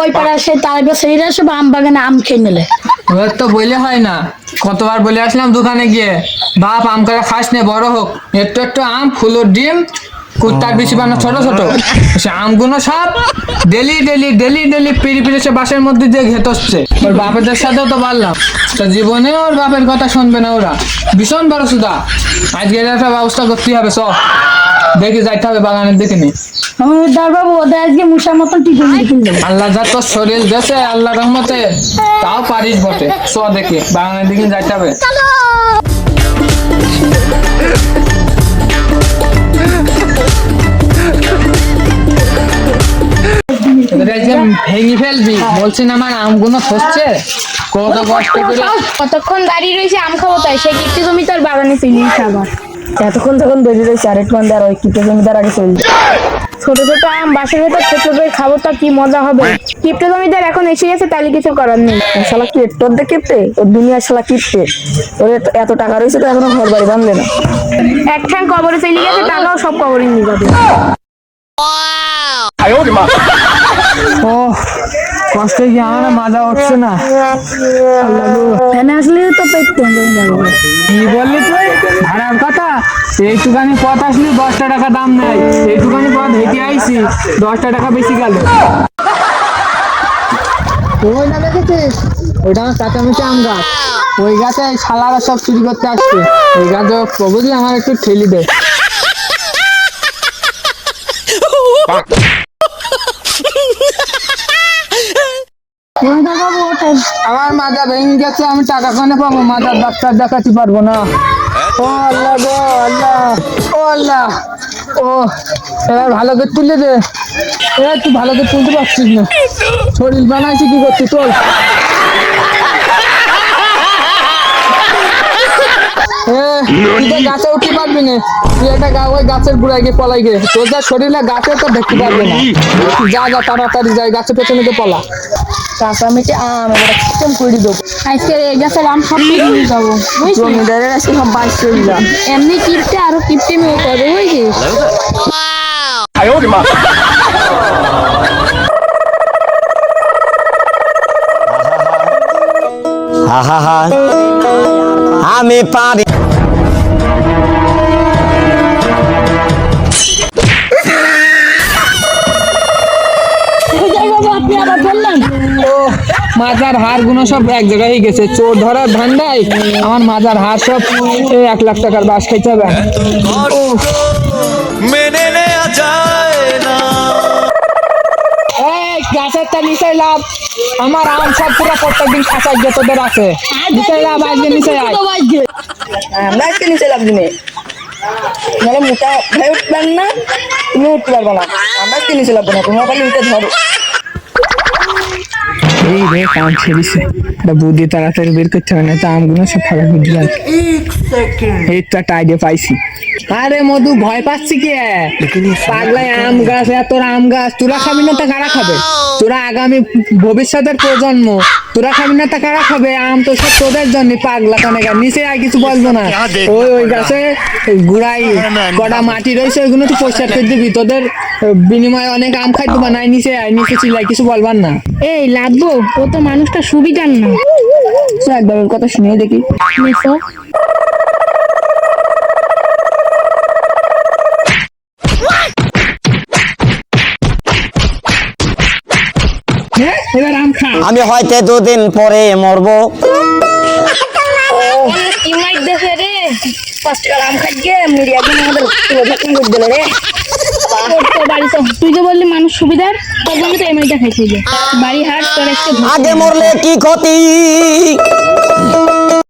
ওই পাড়ে আসে তারপর সেইরা সব আম বাগানে আম খেয়ে নিলে। ওর তো বলে হয় না, কতবার বলে আসলাম দোকানে গিয়ে, বাপ আম করে খাস নে, বড় হোক, একটু একটু আম ফুলোর ডিম কুত্তার বেশি বানা ছোট ছোট, সে আমগুলো সব ডেলি ডেলি ডেলি ডেলি পিড়ি পিড়ে সে বাসের মধ্যে দিয়ে ঘেটচ্ছে। ওর বাপেদের সাথেও তো পারলাম, তো জীবনে ওর বাপের কথা শুনবে না ওরা, ভীষণ বড় সুদা। আজকে এর একটা ব্যবস্থা করতে হবে, সব দেখে যাইতে হবে বাগানের দিকে নিয়ে। দার বাবু ওদের আজকে মুসার মতন টিফিন টিফিন দেবে। আল্লাহ যা তোর শরীর দেশে, আল্লাহ রহমতে তাও পারিস বটে, সো দেখে বাগানের দিকে যাইতে হবে। ভেঙে ফেলবি বলছি না, আমার আমগুলো ফসছে কত কষ্ট করে। কতক্ষণ দাঁড়িয়ে রয়েছে আম খাবো, তাই সে কিপ্টে জমিদার বাগানে চলিস আবার। এতক্ষণ যখন বেরিয়ে রয়েছে আরেক মান্দার ওই কিপটে জমিদার আগে চলে যায়। ছোট ছোট আম বাসের ভেতর ছোট করে খাবো, তা কি মজা হবে। কিপ্টে জমিদার এখন এসে গেছে, তাহলে কিছু করার নেই। শালা কিপটে ওর কিপটে, ওর দুনিয়ার শালা কিপটে। ওর এত টাকা রয়েছে তো এখনো ঘর বাড়ি বাঁধলে না। এক ঠ্যাং কবরে চলে গেছে, টাকাও সব কবরে নিয়ে যাবে। ও কষ্টে কি আমার মাজা উঠছে না। ফ্যানে আসলে তো পেট টেনে যাবে। কি বললি তুই ভাড়ার কথা? এইটুখানি পথ আসলি 10টা টাকা দাম নেয়, এইটুখানি পথ হেঁটে আইছি 10টা টাকা বেশি গেল। ওই না দেখেছিস, ওইটা আমার কাঁচামিচি আম গাছ, ওই গাছে শালারা সব চুরি করতে আসছে। ওই গাছে বুঝলি আমার একটু ঠেলি দে। আমার মাজা ভেঙে গেছে, আমি টাকা কানে পাবো, মাজার ডাক্তার দেখাতে পারবো না। ও আল্লাহ গো আল্লাহ, ও আল্লাহ, ও এবার ভালো করে তুলে দে। এবার তুই ভালো করে তুলতে পারছিস না, শরীর বানাইছি কি করছিস তোর? তুই গাছে উঠতে পারবি না, তুই একটা ওই গাছের গুড়ায় গিয়ে পলাই গে, তোর যা শরীরে গাছে তো দেখতে পারবে না। যা যা তাড়াতাড়ি যাই, গাছের পেছনে গিয়ে পলা। কাঁচামিচি আম এবার চিকেন করে দেবো। আজকে এই গাছের আম সব নিয়ে যাবো, বুঝলি? জমিদারের আজকে সব বাইশ চলে যাম। এমনি কিপ্টে আরো কিপ্টে মেয়ে করবে, বুঝছিস? আমি পারি। আপনি আবার বললেন ও মাজার হাড় গুলো সব এক জায়গায় হয়ে গেছে, চোর ধরার ধান্দায় আমার মাজার হাড় সব 1 লাখ টাকার বাস খাইতে হবে। মেনে নেওয়া যায় না। এই গাছেরটা নিচে লাভ, আমার আম সব পুরো প্রত্যেকদিন খাঁচায় গিয়ে তোদের আছে, নিচে লাভ, আজকে নিচে আয়। আমরা আজকে নিচে লাগবে না, নাহলে মোটা ভাই উঠবেন না, তুমি উঠতে পারবো না। আমরা আজকে নিচে লাগবো না, তোমার পালি উঠে ধরো। এই রে কাম ছেড়েছে, বুদ্ধি তাড়াতাড়ি বের করতে হবে না, তো আমগুলো সব ফাঁকা করে দিলাম। এই তো একটা আইডিয়া পাইছি। আরে মধু ভয় পাচ্ছি কি পাগলাই, আম গাছ, এত আম গাছ, তোরা খাবি না তা কারা খাবে? তোরা আগামী ভবিষ্যতের প্রজন্ম, তোরা খাবি না তা কারা খাবে? আম তো সব তোদের জন্য, পাগলা কানে গা। নিচে আর কিছু বলবো না, ওই গাছে গুড়াই কটা মাটি রয়েছে, ওইগুলো তুই পরিষ্কার করে দিবি, তোদের বিনিময়ে অনেক আম খাইতে বানাই। নিচে আয়, নিচে চিল্লাই, কিছু বলবার না। এই লাগবো, ও তো মানুষটা সুবিধার না। একবার ওর কথা শুনে দেখি। নিশো এবার আম খা। আমি হয়তো 2 দিন পরে মরবো। কি মাইর দেশে রে, 5 টাকার আম খাই গিয়ে মিডিয়া দিন আমাদের যত্ন করে দিল রে। তুই যে বললি মানুষ সুবিধার, তোর জন্য তো এমনিটা খাইছিল। বাড়ি হাট তোর একটা আগে মরলে কি ক্ষতি,